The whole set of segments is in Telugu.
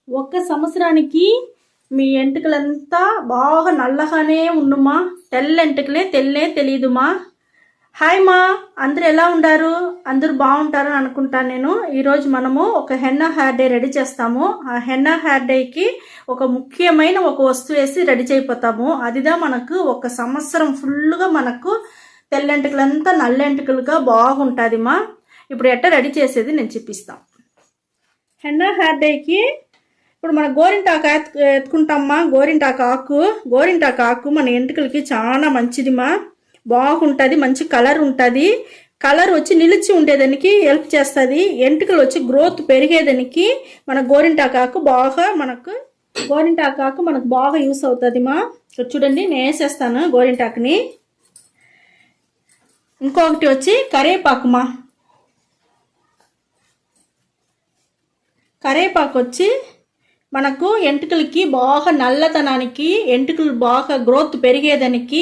ఒక్క సంవత్సరానికి మీ ఎంటుకలంతా బాగా నల్లగానే ఉండుమా. తెల్ల ఎంటుకలే తెలియదుమా. హాయ్ మా, అందరూ ఎలా ఉండారు? అందరూ బాగుంటారని అనుకుంటాను నేను. ఈరోజు మనము ఒక హెన్నా హెయిర్ డే రెడీ చేస్తాము. ఆ హెన్నా హెయిర్ డేకి ఒక ముఖ్యమైన ఒక వస్తువు వేసి రెడీ చేయిపోతాము. అదిదా మనకు ఒక సంవత్సరం ఫుల్గా మనకు తెల్ల ఎంటుకలంతా నల్ల ఎంటుకలుగా బాగుంటుంది మా. ఇప్పుడు ఎట్ట రెడీ చేసేది నేను చూపిస్తాను. హెన్నా హెయిర్ డేకి ఇప్పుడు మన గోరింటాకు ఎత్తుకుంటామా. గోరింటాకు ఆకు మన ఎంటుకలకి చాలా మంచిదిమా. బాగుంటుంది, మంచి కలర్ ఉంటుంది. కలర్ వచ్చి నిలిచి ఉండేదానికి హెల్ప్ చేస్తుంది. ఎంటుకలు వచ్చి గ్రోత్ పెరిగేదానికి మన గోరింటాకు మనకు బాగా యూస్ అవుతుంది మా. చూడండి, నేను వేసేస్తాను గోరింటాకుని. ఇంకొకటి వచ్చి కరివేపాకుమా. కరివేపాకు వచ్చి మనకు ఎంటుకలకి బాగా నల్లతనానికి, ఎంటుకలు బాగా గ్రోత్ పెరిగేదానికి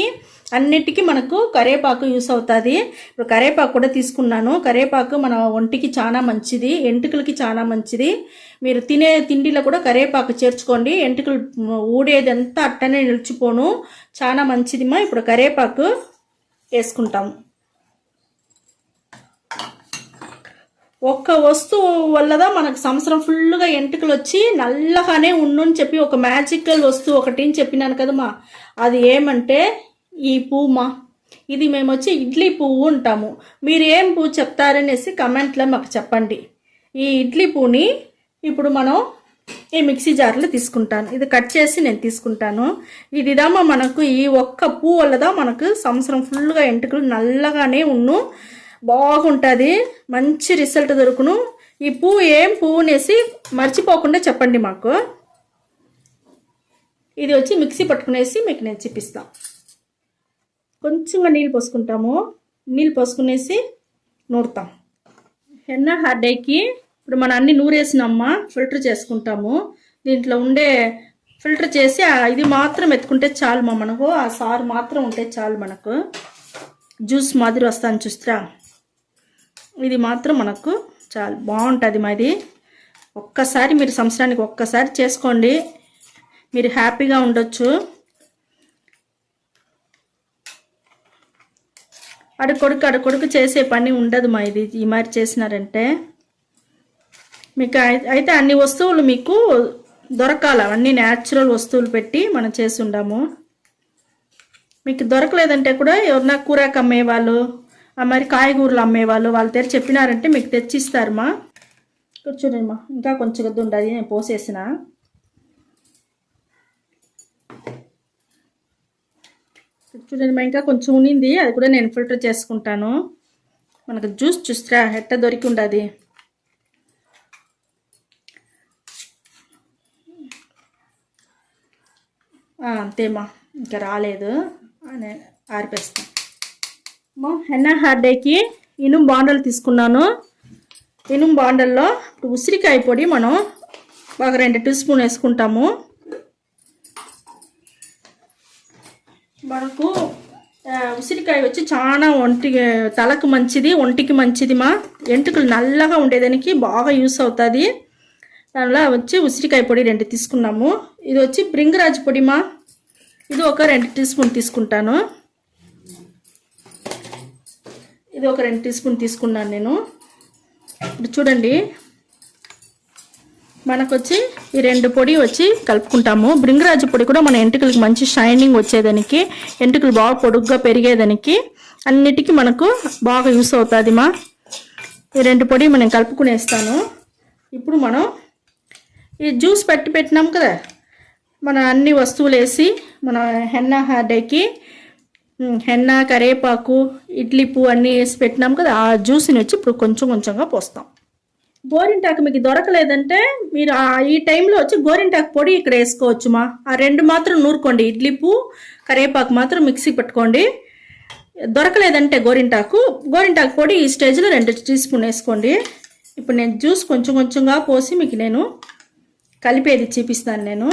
అన్నిటికీ మనకు కరివేపాకు యూస్ అవుతుంది. ఇప్పుడు కరివేపాకు కూడా తీసుకున్నాను. కరివేపాకు మన ఒంటికి చాలా మంచిది, ఎంటుకలకి చాలా మంచిది. మీరు తినే తిండిలో కూడా కరివేపాకు చేర్చుకోండి. ఎంటుకలు ఊడేదంతా అట్టనే నిలిచిపోను, చాలా మంచిదిమా. ఇప్పుడు కరివేపాకు వేసుకుంటాము. ఒక్క వస్తువు వల్లదా మనకు సంవత్సరం ఫుల్గా ఎంటుకలు వచ్చి నల్లగానే ఉండుని చెప్పి ఒక మ్యాజికల్ వస్తువు ఒకటి చెప్పినాను కదమ్మా. అది ఏమంటే ఈ పువ్వుమా. ఇది మేము వచ్చి ఇడ్లీ పువ్వు ఉంటాము. మీరు ఏం పువ్వు చెప్తారనేసి కమెంట్లో మాకు చెప్పండి. ఈ ఇడ్లీ పువ్వుని ఇప్పుడు మనం ఈ మిక్సీ జార్లో తీసుకుంటాను. ఇది కట్ చేసి నేను తీసుకుంటాను. ఇదిదామా మనకు ఈ ఒక్క పువ్వు వల్లదా మనకు సంవత్సరం ఫుల్గా ఎంటుకలు నల్లగానే ఉన్ను బాగుంటుంది, మంచి రిజల్ట్ దొరుకును. ఈ పువ్వు ఏం పువ్వునేసి మర్చిపోకుండా చెప్పండి మాకు. ఇది వచ్చి మిక్సీ పట్టుకునేసి మీకు నేను చూపిస్తాను. కొంచెంగా నీళ్ళు పోసుకుంటాము. నీళ్ళు పోసుకునేసి నూరుతాం. హెన్నా హెయిర్ డేకి ఇప్పుడు మనం అన్ని నూరేసినమ్మా ఫిల్టర్ చేసుకుంటాము. దీంట్లో ఉండే ఫిల్టర్ చేసి ఇది మాత్రం ఎత్తుకుంటే చాలు మా. మనకు ఆ సారు మాత్రం ఉంటే చాలు. మనకు జ్యూస్ మాదిరి వస్తాను చూస్తా. ఇది మాత్రం మనకు చాలా బాగుంటుంది మా. ఇది ఒక్కసారి మీరు సంవత్సరానికి ఒక్కసారి చేసుకోండి, మీరు హ్యాపీగా ఉండొచ్చు. అడుకొడుకు చేసే పని ఉండదు మా. ఇది ఈ మరి చేసినారంటే మీకు అయితే అన్ని వస్తువులు మీకు దొరకాలి. అవన్నీ న్యాచురల్ వస్తువులు పెట్టి మనం చేసి ఉండాము. మీకు దొరకలేదంటే కూడా ఎవరన్నా కూరకు అమ్మేవాళ్ళు, మరి కాయగూరలు అమ్మేవాళ్ళు వాళ్ళ దగ్గర చెప్పినారంటే మీకు తెచ్చిస్తారమ్మా. చూడండిమ్మా, ఇంకా కొంచెం గద్దు ఉండదు, నేను పోసేసిన. చూడండిమ్మా, ఇంకా కొంచెం ఉన్నింది, అది కూడా నేను ఫిల్టర్ చేసుకుంటాను. మనకు జ్యూస్ చూస్తారా ఎట్ట దొరికి ఉండదు. అంతేమ్మా, ఇంకా రాలేదు, ఆరిపేస్తాను. హెన్నా హెయిర్ డేకి ఇనుము బాండలు తీసుకున్నాను. ఇనుము బాండల్లో ఉసిరికాయ పొడి మనం బాగా 2 టీ స్పూన్ వేసుకుంటాము. మనకు ఉసిరికాయ వచ్చి చాలా తలకు మంచిది, ఒంటికి మంచిది మా. ఎంటుకలు నల్లగా ఉండేదానికి బాగా యూస్ అవుతుంది. దానిలో వచ్చి ఉసిరికాయ పొడి 2 తీసుకున్నాము. ఇది వచ్చి బ్రింగరాజ్ పొడి మా. ఇది ఒక 2 టీ స్పూన్ తీసుకుంటాను. ఇది ఒక 2 టీ స్పూన్ తీసుకున్నాను నేను. ఇప్పుడు చూడండి, మనకు వచ్చి ఈ 2 పొడి వచ్చి కలుపుకుంటాము. బ్రింగరాజు పొడి కూడా మన ఎంటుకలకి మంచి షైనింగ్ వచ్చేదానికి, ఎంటుకలు బాగా పొడుగ్గా పెరిగేదానికి అన్నిటికీ మనకు బాగా యూస్ అవుతుంది మా. ఈ 2 పొడి మనం కలుపుకునేస్తాను. ఇప్పుడు మనం ఈ జ్యూస్ పెట్టినాం కదా, మన అన్ని వస్తువులు వేసి మన హెన్నా హెయిర్ డేకి హెన్నా, కరివేపాకు, ఇడ్లీ పువ్వు అన్నీ వేసి పెట్టినాం కదా, ఆ జ్యూస్ని వచ్చి ఇప్పుడు కొంచెంగా పోస్తాం. గోరింటాకు మీకు దొరకలేదంటే మీరు ఈ టైంలో వచ్చి గోరింటాకు పొడి ఇక్కడ వేసుకోవచ్చు మా. ఆ 2 మాత్రం నూరుకోండి. ఇడ్లీ పువ్వు, కరివేపాకు మాత్రం మిక్సీ పెట్టుకోండి. దొరకలేదంటే గోరింటాకు పొడి ఈ స్టేజ్లో 2 టీ స్పూన్ వేసుకోండి. ఇప్పుడు నేను జ్యూస్ కొంచెంగా పోసి మీకు నేను కలిపేది చూపిస్తాను. నేను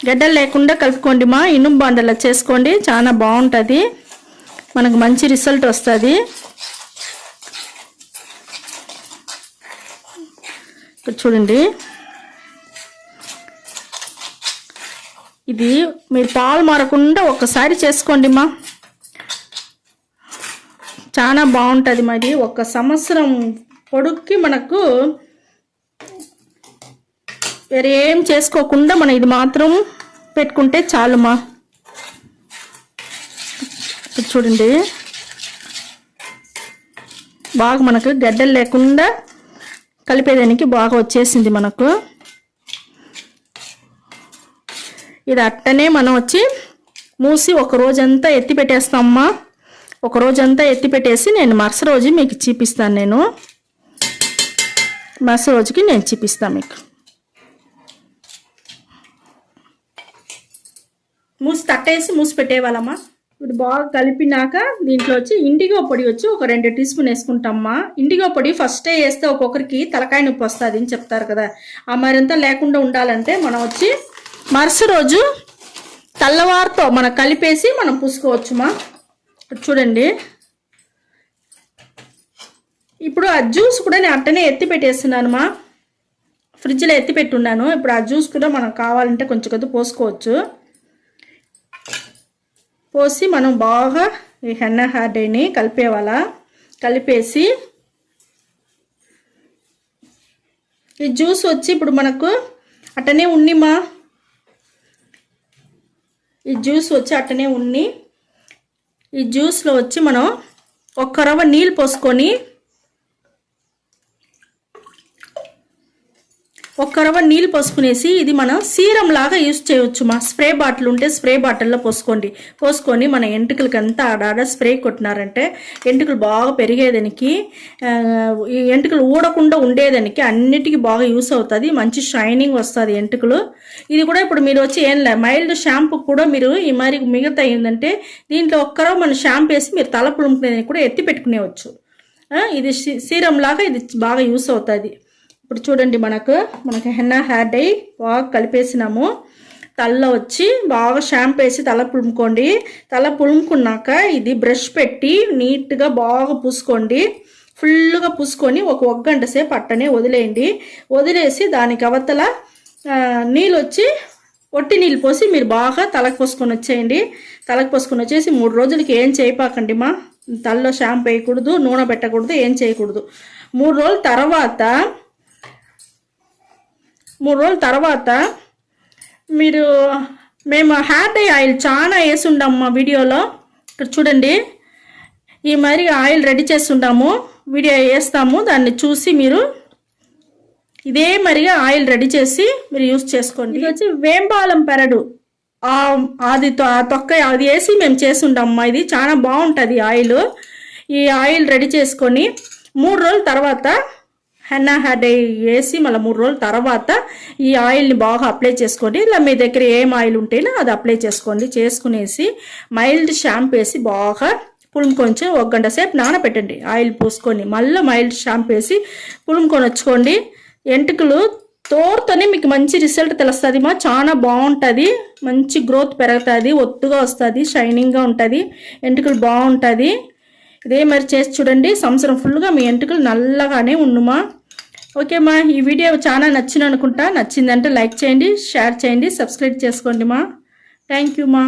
గడ్డలు లేకుండా కలుపుకోండి మా. ఇనుము బాండల్లో చేసుకోండి, చాలా బాగుంటుంది, మనకు మంచి రిజల్ట్ వస్తుంది. ఇక్కడ చూడండి, ఇది మీరు పాలు మారకుండా ఒక్కసారి చేసుకోండి మా, చాలా బాగుంటుంది మరి. 1 సంవత్సరం పొడుక్కి మనకు వేరే ఏం చేసుకోకుండా మనం ఇది మాత్రం పెట్టుకుంటే చాలు మా. చూడండి, బాగా మనకు గడ్డలు లేకుండా కలిపేదానికి బాగా వచ్చేసింది మనకు. ఇది అట్టనే మనం వచ్చి మూసి 1 రోజంతా ఎత్తి పెట్టేస్తామమ్మా. 1 రోజంతా ఎత్తి పెట్టేసి నేను మరుసటి రోజు మీకు చూపిస్తాను. నేను మరుసటి రోజుకి నేను చూపిస్తాను మీకు. మూసి తట్టేసి మూసి పెట్టేవాళ్ళమ్మా. ఇప్పుడు బాగా కలిపినాక దీంట్లో వచ్చి ఇండిగో పొడి వచ్చి ఒక 2 టీ స్పూన్ వేసుకుంటామ్మా. ఇండిగో పొడి ఫస్టే వేస్తే ఒక్కొక్కరికి తలకాయ నొప్పి వస్తుంది అని చెప్తారు కదా, ఆ మరింత లేకుండా ఉండాలంటే మనం వచ్చి మరుసటి రోజు తెల్లవారితో మనం కలిపేసి మనం పూసుకోవచ్చుమా. చూడండి, ఇప్పుడు ఆ జ్యూస్ కూడా నేను అట్టనే ఎత్తి పెట్టేస్తున్నాను మా, ఫ్రిడ్జ్లో ఎత్తి పెట్టున్నాను. ఇప్పుడు ఆ జ్యూస్ కూడా మనం కావాలంటే కొంచెం కొద్ది పోసుకోవచ్చు. పోసి మనం బాగా ఈ హెన్నా హెయిర్ డైని కలిపేవాళ్ళ. కలిపేసి ఈ జ్యూస్ వచ్చి ఇప్పుడు మనకు అట్టనే ఉన్నిమా, ఈ జ్యూస్ వచ్చి అట్టనే ఉన్ని. ఈ జ్యూస్లో వచ్చి మనం 1 రవ్వ నీళ్ళు పోసుకొని 1 రవ్వ నీళ్ళు పోసుకునేసి ఇది మనం సీరం లాగా యూజ్ చేయవచ్చు మా. స్ప్రే బాటిల్ ఉంటే స్ప్రే బాటిల్లో పోసుకొని మన ఎంటుకలకి అంతా ఆడాడ స్ప్రే కొట్టినారంటే ఎంటుకలు బాగా పెరిగేదానికి, ఈ ఎంటుకలు ఊడకుండా ఉండేదానికి అన్నిటికీ బాగా యూస్ అవుతుంది. మంచి షైనింగ్ వస్తుంది ఎంటుకలు. ఇది కూడా ఇప్పుడు మీరు వచ్చి ఏం లే మైల్డ్ షాంపూ కూడా మీరు ఈ మరి మిగతా ఏంటంటే దీంట్లో 1 రవ్వ మన షాంపూ వేసి మీరు తల పులుముకునేదానికి కూడా ఎత్తి పెట్టుకునేవచ్చు. ఇది సీరం లాగా ఇది బాగా యూస్ అవుతుంది. ఇప్పుడు చూడండి, మనకు హెన్నా హెయిర్ డై బాగా కలిపేసినాము. తలలో వచ్చి బాగా షాంపూ వేసి తల పులుముకోండి. తల పులుముకున్నాక ఇది బ్రష్ పెట్టి నీట్గా బాగా పూసుకోండి. ఫుల్గా పూసుకొని 1 గంట సేపు అట్టనే వదిలేయండి. వదిలేసి దానికి అవతల నీళ్ళు వచ్చి ఒట్టి నీళ్ళు పోసి మీరు బాగా తలకు పోసుకొని వచ్చేయండి. తలకు పోసుకొని వచ్చేసి 3 రోజులకి ఏం చేయపాకండి మా. తలలో షాంపూ వేయకూడదు, నూనె పెట్టకూడదు, ఏం చేయకూడదు. 3 రోజుల తర్వాత మేము హెయిర్ డై ఆయిల్ చాలా వేసుండాము మా వీడియోలో. ఇక్కడ చూడండి, ఈ మరి ఆయిల్ రెడీ చేస్తుంటాము, వీడియో వేస్తాము. దాన్ని చూసి మీరు ఇదే మరిగా ఆయిల్ రెడీ చేసి మీరు యూస్ చేసుకోండి. ఇది వచ్చి వేంబాలం పెరడు, అది తొక్క అది వేసి మేము చేస్తుంటామమ్మా. ఇది చాలా బాగుంటుంది ఆయిల్. ఈ ఆయిల్ రెడీ చేసుకొని 3 రోజుల తర్వాత హెన్నా హెయిర్ డై వేసి మళ్ళీ 3 రోజుల తర్వాత ఈ ఆయిల్ని బాగా అప్లై చేసుకోండి. ఇలా మీ దగ్గర ఏం ఆయిల్ ఉంటేనో అది అప్లై చేసుకోండి. చేసుకునేసి మైల్డ్ షాంపూ వేసి బాగా పులుముకొని 1 గంట సేపు నానబెట్టండి. ఆయిల్ పూసుకొని మళ్ళీ మైల్డ్ షాంపూ వేసి పులుముకొని వచ్చుకోండి. ఎంటుకలు తోరుతోనే మీకు మంచి రిజల్ట్ తెలుస్తుంది మా. చాలా బాగుంటుంది, మంచి గ్రోత్ పెరుగుతుంది, ఒత్తుగా వస్తుంది, షైనింగ్గా ఉంటుంది, ఎంటుకలు బాగుంటుంది. ఇదే మరి చేసి చూడండి, సంవత్సరం ఫుల్గా మీ ఎంటుకలు నల్లగానే ఉండుమా. ఓకే మా, ఈ వీడియో చాలా నచ్చింది అనుకుంటా. నచ్చిందంటే లైక్ చేయండి, షేర్ చేయండి, సబ్స్క్రైబ్ చేసుకోండి మా. థ్యాంక్ యూ మా.